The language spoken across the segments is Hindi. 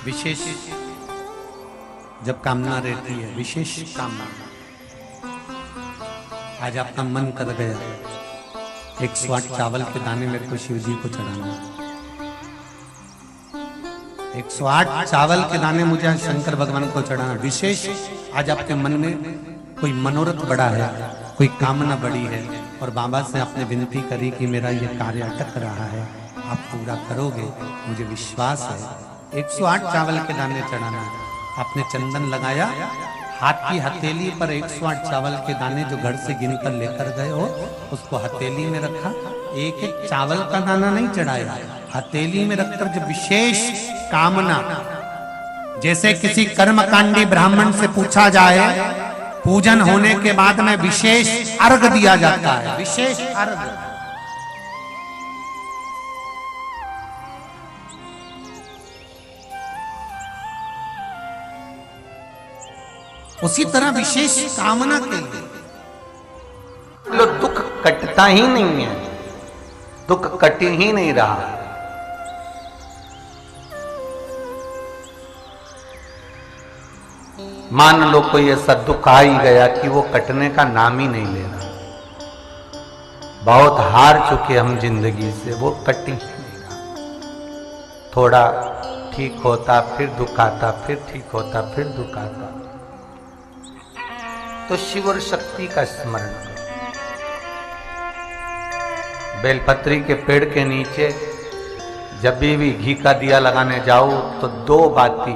विशेष जब कामना रहती है, विशेष कामना, आज आपका मन कर गया 108 चावल के दाने मेरे को शिव जी को चढ़ाना, 108 चावल के दाने मुझे आज शंकर भगवान को चढ़ाना। विशेष आज आपके मन में कोई मनोरथ बड़ा है, कोई कामना बड़ी है और बाबा से आपने विनती करी कि मेरा ये कार्य अटक रहा है, आप पूरा करोगे, मुझे विश्वास है। 108 चावल के दाने चढ़ाना, आपने चंदन लगाया, हाथ की हथेली पर 108 चावल के दाने जो घर से गिनकर लेकर गए हो उसको हथेली में रखा। एक एक चावल का दाना नहीं चढ़ाया, हथेली में रखकर जो विशेष कामना, जैसे किसी कर्मकांडी ब्राह्मण से पूछा जाए पूजन होने के बाद में विशेष अर्घ दिया जाता है, विशेष अर्घ। उसी तरह विशेष कामना के लिए लो दुख कटता ही नहीं है, दुख कट ही नहीं रहा। मान लो कोई ऐसा दुख आ ही गया कि वो कटने का नाम ही नहीं ले रहा, बहुत हार चुके हम जिंदगी से, वो कट ही नहीं रहा। थोड़ा ठीक होता फिर दुख आता, फिर ठीक होता फिर दुख आता। तो शिव और शक्ति का स्मरण करो। बेलपत्री के पेड़ के नीचे जब भी घी का दिया लगाने जाओ तो 2 बाती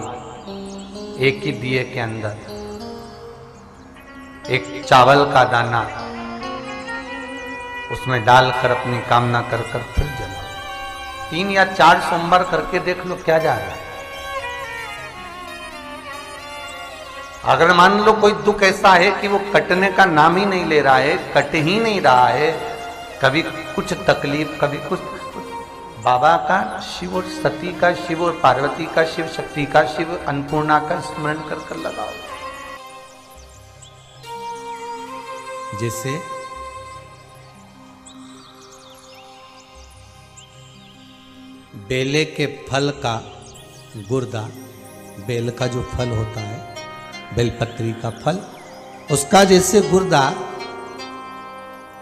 एक ही दिए के अंदर, एक चावल का दाना उसमें डालकर अपनी कामना कर फिर जलाओ। 3 या 4 सोमवार करके देख लो क्या जा रहा है। अगर मान लो कोई दुख ऐसा है कि वो कटने का नाम ही नहीं ले रहा है, कट ही नहीं रहा है, कभी कुछ तकलीफ कभी कुछ, बाबा का, शिव और सती का, शिव और पार्वती का, शिव शक्ति का, शिव अन्नपूर्णा का स्मरण कर कर लगाओ। जैसे बेले के फल का गुर्दा, बेल का जो फल होता है, बेलपत्री का फल, उसका जैसे गुर्दा,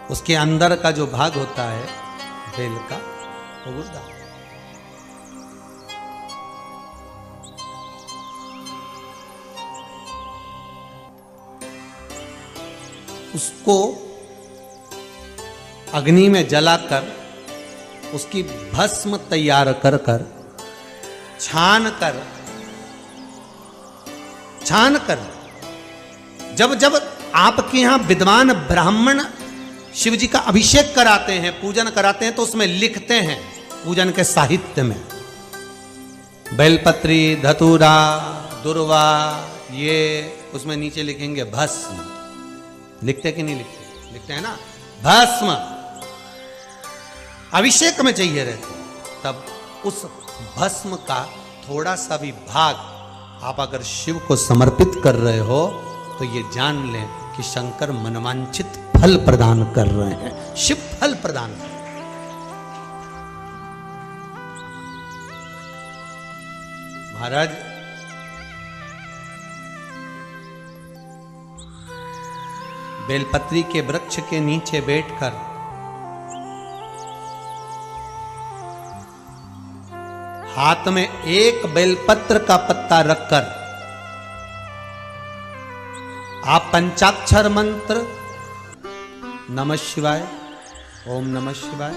उसके अंदर का जो भाग होता है बेल का, वो गुर्दा, उसको अग्नि में जलाकर उसकी भस्म तैयार कर कर छान कर जब जब आपके यहां विद्वान ब्राह्मण शिव जी का अभिषेक कराते हैं, पूजन कराते हैं, तो उसमें लिखते हैं पूजन के साहित्य में बेलपत्री, धतूरा, दुर्वा, ये उसमें नीचे लिखेंगे भस्म। लिखते कि नहीं लिखते? लिखते हैं ना, भस्म अभिषेक में चाहिए रहते। तब उस भस्म का थोड़ा सा भी भाग आप अगर शिव को समर्पित कर रहे हो तो ये जान लें कि शंकर मनवांछित फल प्रदान कर रहे हैं, शिव फल प्रदान कर रहे हैं। महाराज बेलपत्री के वृक्ष के नीचे बैठकर हाथ में एक बेलपत्र का पत्ता रखकर आप पंचाक्षर मंत्र नमः शिवाय, ओम नमः शिवाय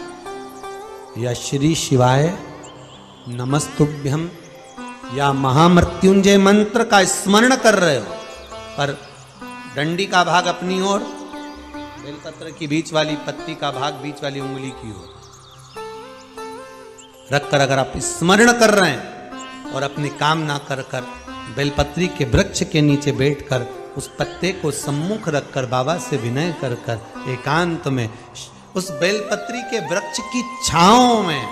या श्री शिवाय नमस्तुभ्यम या महामृत्युंजय मंत्र का स्मरण कर रहे हो, पर डंडी का भाग अपनी ओर, बेलपत्र की बीच वाली पत्ती का भाग बीच वाली उंगली की ओर रखकर अगर आप स्मरण कर रहे हैं और अपनी कामना कर कर बेलपत्री के वृक्ष के नीचे बैठकर उस पत्ते को सम्मुख रखकर बाबा से विनय कर कर एकांत में उस बेलपत्री के वृक्ष की छांव में,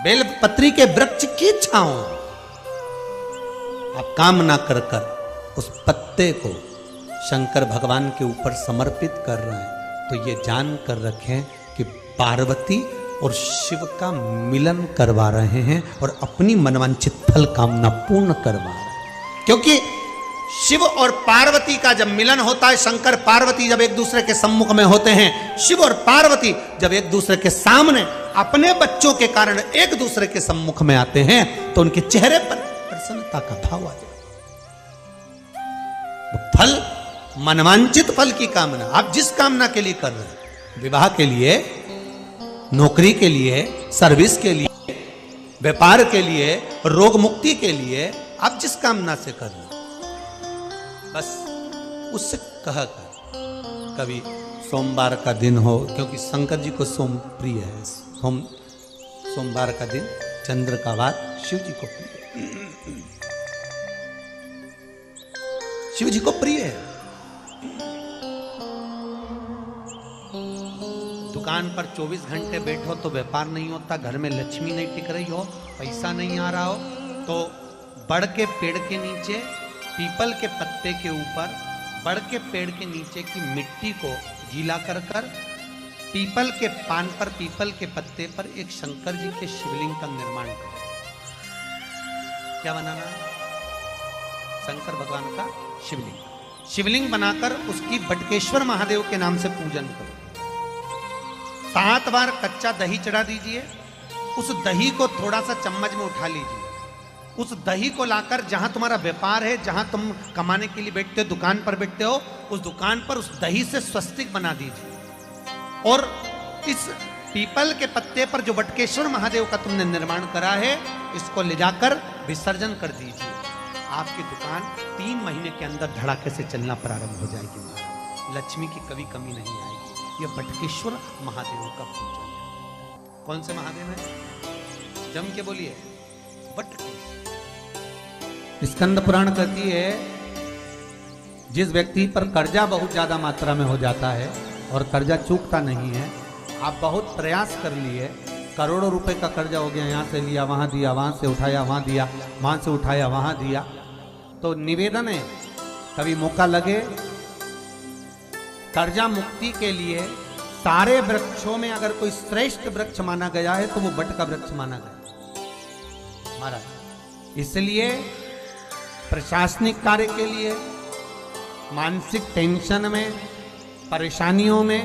बेलपत्री के वृक्ष की छांव आप कामना कर कर उस पत्ते को शंकर भगवान के ऊपर समर्पित कर रहे हैं, तो ये जान कर रखें कि पार्वती और शिव का मिलन करवा रहे हैं और अपनी मनवांछित फल कामना पूर्ण करवा रहे हैं। क्योंकि शिव और पार्वती का जब मिलन होता है, शंकर पार्वती जब एक दूसरे के सम्मुख में होते हैं, शिव और पार्वती जब एक दूसरे के सामने अपने बच्चों के कारण एक दूसरे के सम्मुख में आते हैं, तो उनके चेहरे पर प्रसन्नता का भाव आ जाता है। फल, मनवांचित फल की कामना, आप जिस कामना के लिए कर रहे हैं, विवाह के लिए, नौकरी के लिए, सर्विस के लिए, व्यापार के लिए, रोग मुक्ति के लिए, आप जिस कामना से कर रहे हैं, बस उससे कह कर, कभी सोमवार का दिन हो, क्योंकि शंकर जी को सोम प्रिय है, सोमवार का दिन, चंद्र का वार शिव जी को प्रिय है, शिव जी को प्रिय है। दुकान पर 24 घंटे बैठो तो व्यापार नहीं होता, घर में लक्ष्मी नहीं टिक रही हो, पैसा नहीं आ रहा हो, तो बड़ के पेड़ के नीचे, पीपल के पत्ते के ऊपर, बड़ के पेड़ के नीचे की मिट्टी को गीला कर कर, पीपल के पान पर, पीपल के पत्ते पर एक शंकर जी के शिवलिंग का निर्माण करो। क्या बनाना है? शंकर भगवान का शिवलिंग। शिवलिंग बनाकर उसकी बटकेश्वर महादेव के नाम से पूजन करो। 7 बार कच्चा दही चढ़ा दीजिए। उस दही को थोड़ा सा चम्मच में उठा लीजिए। उस दही को लाकर जहां तुम्हारा व्यापार है, जहां तुम कमाने के लिए बैठते हो, दुकान पर बैठते हो, उस दुकान पर उस दही से स्वस्तिक बना दीजिए। और इस पीपल के पत्ते पर जो बटकेश्वर महादेव का तुमने निर्माण करा है, इसको ले जाकर विसर्जन कर दीजिए। आपकी दुकान 3 महीने के अंदर धड़ाके से चलना प्रारंभ हो जाएगी। लक्ष्मी की कभी कमी नहीं आएगी। यह बटकेश्वर महादेव का पूजन है। कौन से महादेव है? जम के बोलिए, बटकेश्वर। स्कंद पुराण कहती है, जिस व्यक्ति पर कर्जा बहुत ज्यादा मात्रा में हो जाता है और कर्जा चूकता नहीं है, आप बहुत प्रयास कर लिए, करोड़ों रुपए का कर्जा हो गया, यहाँ से लिया वहाँ दिया, वहाँ से उठाया वहाँ दिया, वहाँ से उठाया वहाँ दिया, तो निवेदन है, कभी मौका लगे, कर्जा मुक्ति के लिए सारे वृक्षों में अगर कोई श्रेष्ठ वृक्ष माना गया है तो वो बट का वृक्ष माना गया महाराज। इसलिए प्रशासनिक कार्य के लिए, मानसिक टेंशन में, परेशानियों में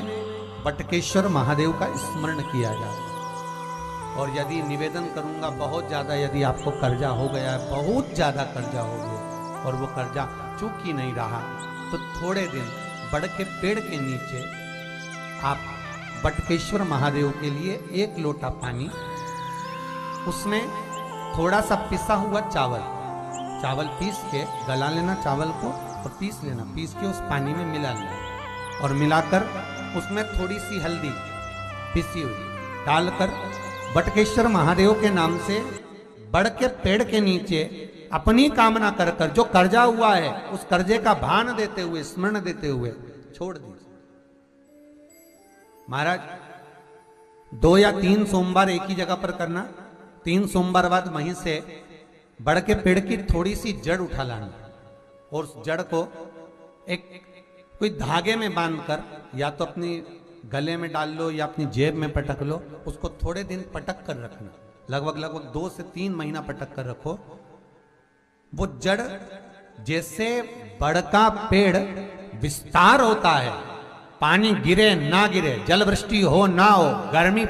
बटकेश्वर महादेव का स्मरण किया जाए। और यदि निवेदन करूंगा बहुत ज्यादा, यदि आपको कर्जा हो गया, बहुत ज्यादा कर्जा हो गया और वो कर्जा चूक ही नहीं रहा, तो थोड़े दिन बड़ के पेड़ के नीचे आप बटकेश्वर महादेव के लिए 1 लोटा पानी, उसमें थोड़ा सा पिसा हुआ चावल पीस के गला लेना, चावल को और पीस लेना, पीस के उस पानी में मिला लेना और मिलाकर उसमें थोड़ी सी हल्दी पिसी हुई डालकर बटकेश्वर महादेव के नाम से बड़ के पेड़ के नीचे अपनी कामना कर कर जो कर्जा हुआ है उस कर्जे का भान देते हुए, स्मरण देते हुए छोड़ दीजिए। महाराज 2 या 3 सोमवार एक ही जगह पर करना, 3 सोमवार बाद वहीं से बड़ के पेड़ की थोड़ी सी जड़ उठा लाना और उस जड़ को एक कोई धागे में बांधकर या तो अपनी गले में डाल लो या अपनी जेब में पटक लो, उसको थोड़े दिन पटक कर रखना, लगभग 2 से 3 महीना पटक कर रखो। वो जड़ जैसे बड़ का पेड़ विस्तार होता है, पानी गिरे ना गिरे, जल वृष्टि हो ना हो, गर्मी